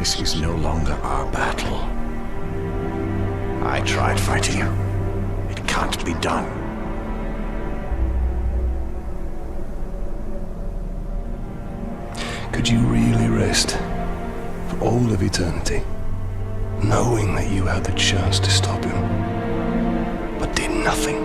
This is no longer our battle. I tried fighting you. It can't be done. Could you really rest for all of eternity, knowing that you had the chance to stop him, but did nothing?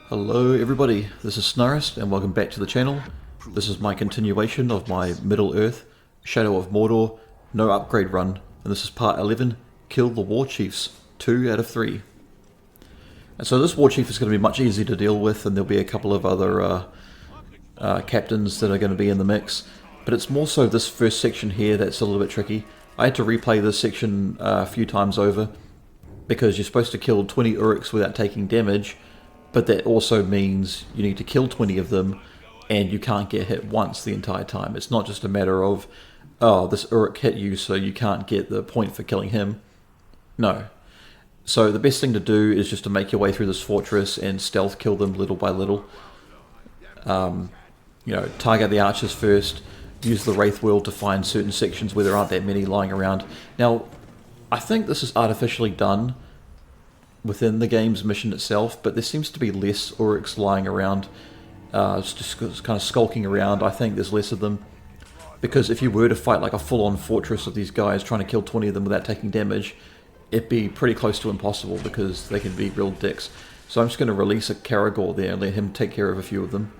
Hello everybody, this is Snarist and welcome back to the channel. This is my continuation of my Middle-earth, Shadow of Mordor, no upgrade run, and this is part 11, Kill the Warchiefs, 2 out of 3. And so this Warchief is going to be much easier to deal with, and there'll be a couple of other captains that are going to be in the mix, but it's more so this first section here that's a little bit tricky. I had to replay this section a few times over, because you're supposed to kill 20 Uruks without taking damage, but that also means you need to kill 20 of them, and you can't get hit once the entire time. It's not just a matter of, oh, this Uruk hit you, so you can't get the point for killing him. No. So the best thing to do is just to make your way through this fortress and stealth kill them little by little. You know, target the archers first, use the Wraith Wheel to find certain sections where there aren't that many lying around. Now, I think this is artificially done within the game's mission itself, but there seems to be less Uruks lying around, just kind of skulking around. I think there's less of them, because if you were to fight like a full-on fortress of these guys trying to kill 20 of them without taking damage, it'd be pretty close to impossible because they can be real dicks. So I'm just going to release a Caragor there and let him take care of a few of them,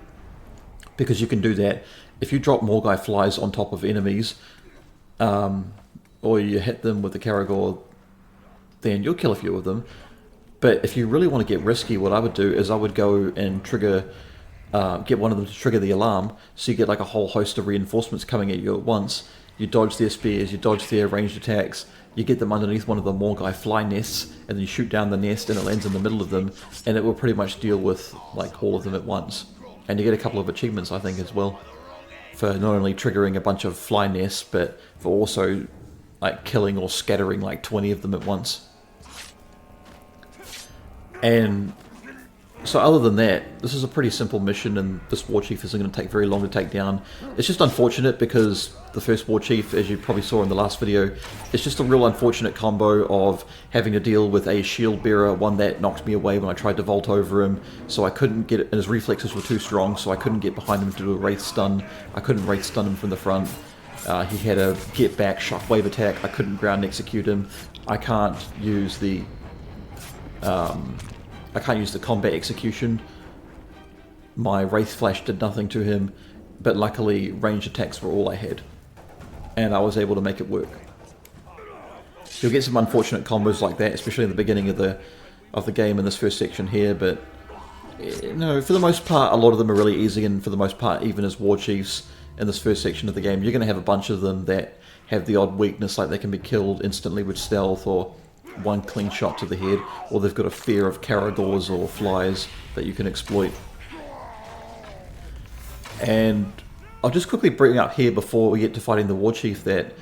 because you can do that. If you drop Morgai flies on top of enemies, or you hit them with the Caragor, then you'll kill a few of them. But if you really want to get risky, what I would do is I would go and trigger, get one of them to trigger the alarm, so you get like a whole host of reinforcements coming at you at once. You dodge their spears, you dodge their ranged attacks, you get them underneath one of the Morgai fly nests, and then you shoot down the nest and it lands in the middle of them, and it will pretty much deal with like all of them at once. And you get a couple of achievements, I think, as well, for not only triggering a bunch of fly nests, but for also like killing or scattering like 20 of them at once. And so other than that, this is a pretty simple mission, and this Warchief isn't going to take very long to take down. It's just unfortunate because the first Warchief, as you probably saw in the last video, it's just a real unfortunate combo of having to deal with a shield bearer, one that knocked me away when I tried to vault over him, so I couldn't get it, and his reflexes were too strong, so I couldn't get behind him to do a Wraith Stun. I couldn't Wraith Stun him from the front. He had a get back shockwave attack. I couldn't ground execute him. I can't use the combat execution. My Wraith Flash did nothing to him, but luckily ranged attacks were all I had, and I was able to make it work. You'll get some unfortunate combos like that, especially in the beginning of the game in this first section here, but you know, for the most part, a lot of them are really easy, and for the most part, even as Warchiefs in this first section of the game, you're going to have a bunch of them that have the odd weakness, like they can be killed instantly with stealth, or one clean shot to the head, or they've got a fear of Caragors or flies that you can exploit. And I'll just quickly bring up here before we get to fighting the Warchief that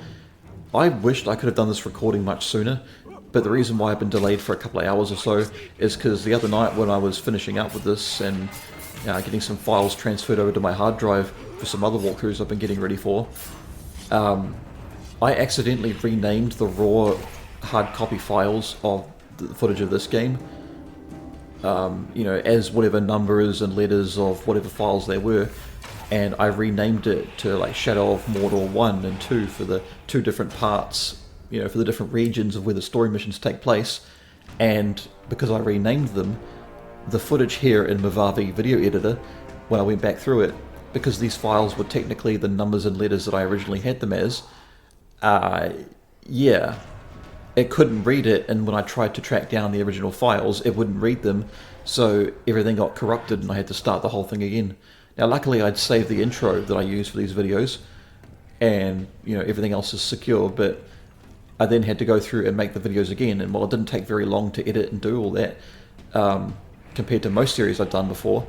I wished I could have done this recording much sooner, but the reason why I've been delayed for a couple of hours or so is because the other night when I was finishing up with this and getting some files transferred over to my hard drive for some other walkthroughs I've been getting ready for, I accidentally renamed the raw hard copy files of the footage of this game, you know, as whatever numbers and letters of whatever files they were, and I renamed it to like Shadow of Mordor 1 and 2 for the two different parts, you know, for the different regions of where the story missions take place. And because I renamed them, the footage here in Movavi Video Editor, when I went back through it, because these files were technically the numbers and letters that I originally had them as, yeah, it couldn't read it, and when I tried to track down the original files, it wouldn't read them, so everything got corrupted and I had to start the whole thing again. Now luckily I'd saved the intro that I use for these videos, and you know, everything else is secure, but I then had to go through and make the videos again, and while it didn't take very long to edit and do all that, compared to most series I've done before,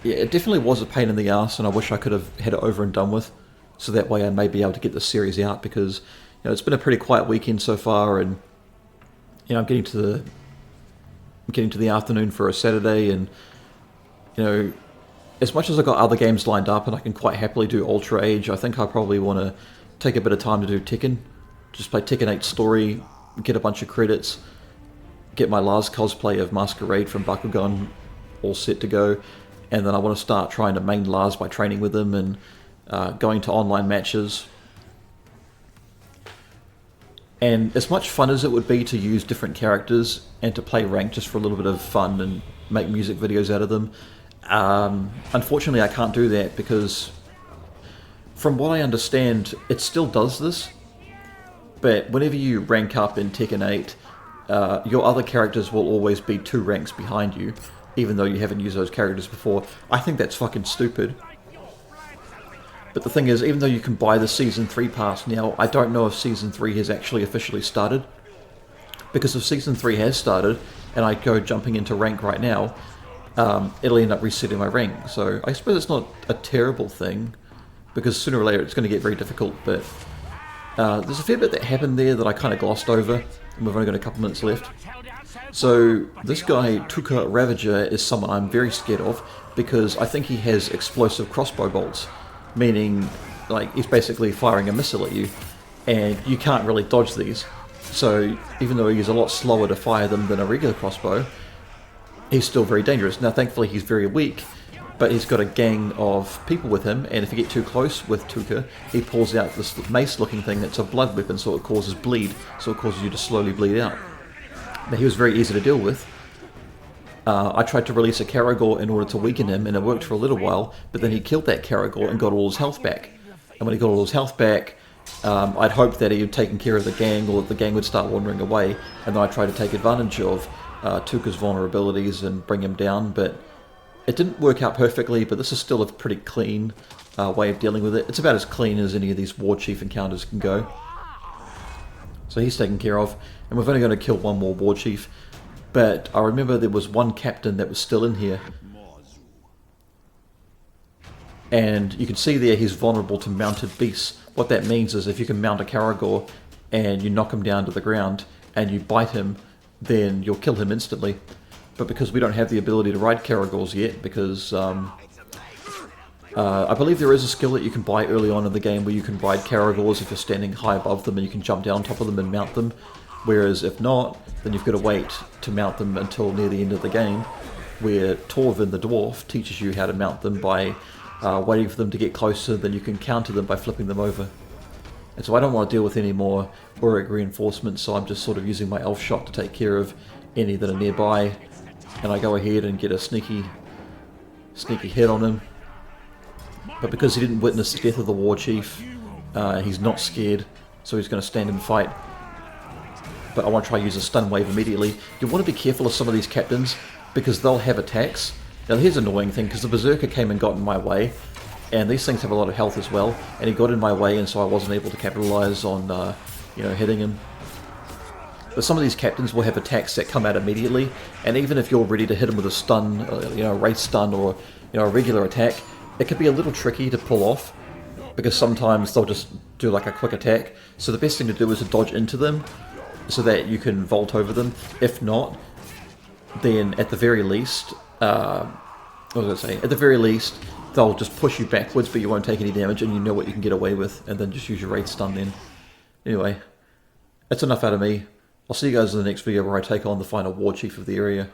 yeah, it definitely was a pain in the ass, and I wish I could have had it over and done with, so that way I may be able to get the series out, because you know, it's been a pretty quiet weekend so far, and you know, I'm getting to the afternoon for a Saturday, and you know, as much as I've got other games lined up and I can quite happily do Ultra Age, I think I probably want to take a bit of time to do Tekken. Just play Tekken 8 story, get a bunch of credits, get my Lars cosplay of Masquerade from Bakugan all set to go, and then I want to start trying to main Lars by training with him and going to online matches. And as much fun as it would be to use different characters and to play ranked just for a little bit of fun and make music videos out of them, unfortunately I can't do that because from what I understand it still does this, but whenever you rank up in Tekken 8, your other characters will always be 2 ranks behind you, even though you haven't used those characters before. I think that's fucking stupid. But the thing is, even though you can buy the Season 3 pass now, I don't know if Season 3 has actually officially started. Because if Season 3 has started, and I go jumping into rank right now, it'll end up resetting my rank. So I suppose it's not a terrible thing, because sooner or later it's going to get very difficult, but there's a fair bit that happened there that I kind of glossed over, and we've only got a couple minutes left. So this guy, Tuka Ravager, is someone I'm very scared of, because I think he has explosive crossbow bolts, meaning like he's basically firing a missile at you, and you can't really dodge these. So even though he's a lot slower to fire them than a regular crossbow, he's still very dangerous. Now thankfully he's very weak, but he's got a gang of people with him, and if you get too close with Tuka, he pulls out this mace looking thing that's a blood weapon, so it causes bleed, so it causes you to slowly bleed out. Now he was very easy to deal with. I tried to release a Karagor in order to weaken him, and it worked for a little while, but then he killed that Karagor and got all his health back. And when he got all his health back, I'd hoped that he had taken care of the gang, or that the gang would start wandering away, and then I tried to take advantage of Tuka's vulnerabilities and bring him down, but it didn't work out perfectly, but this is still a pretty clean way of dealing with it. It's about as clean as any of these Warchief encounters can go. So he's taken care of, and we're only going to kill one more Warchief. But I remember there was one captain that was still in here. And you can see there he's vulnerable to mounted beasts. What that means is if you can mount a Karagor and you knock him down to the ground and you bite him, then you'll kill him instantly. But because we don't have the ability to ride Karagors yet, because I believe there is a skill that you can buy early on in the game where you can ride Karagors if you're standing high above them and you can jump down on top of them and mount them. Whereas if not, then you've got to wait to mount them until near the end of the game, where Torvin the dwarf teaches you how to mount them by waiting for them to get closer, then you can counter them by flipping them over. And so I don't want to deal with any more Auric reinforcements, so I'm just sort of using my elf shot to take care of any that are nearby, and I go ahead and get a sneaky hit on him. But because he didn't witness the death of the Warchief, he's not scared, so he's going to stand and fight. But I want to try to use a stun wave immediately. You want to be careful of some of these captains, because they'll have attacks. Now here's an annoying thing, because the Berserker came and got in my way, and these things have a lot of health as well, and he got in my way, and so I wasn't able to capitalize on hitting him. But some of these captains will have attacks that come out immediately, and even if you're ready to hit him with a stun, a wraith stun, or a regular attack, it can be a little tricky to pull off, because sometimes they'll just do like a quick attack. So the best thing to do is to dodge into them, so that you can vault over them. If not, then at the very least, at the very least, they'll just push you backwards, but you won't take any damage, and you know what you can get away with, and then just use your wraith stun then. Anyway, that's enough out of me. I'll see you guys in the next video where I take on the final Warchief of the area.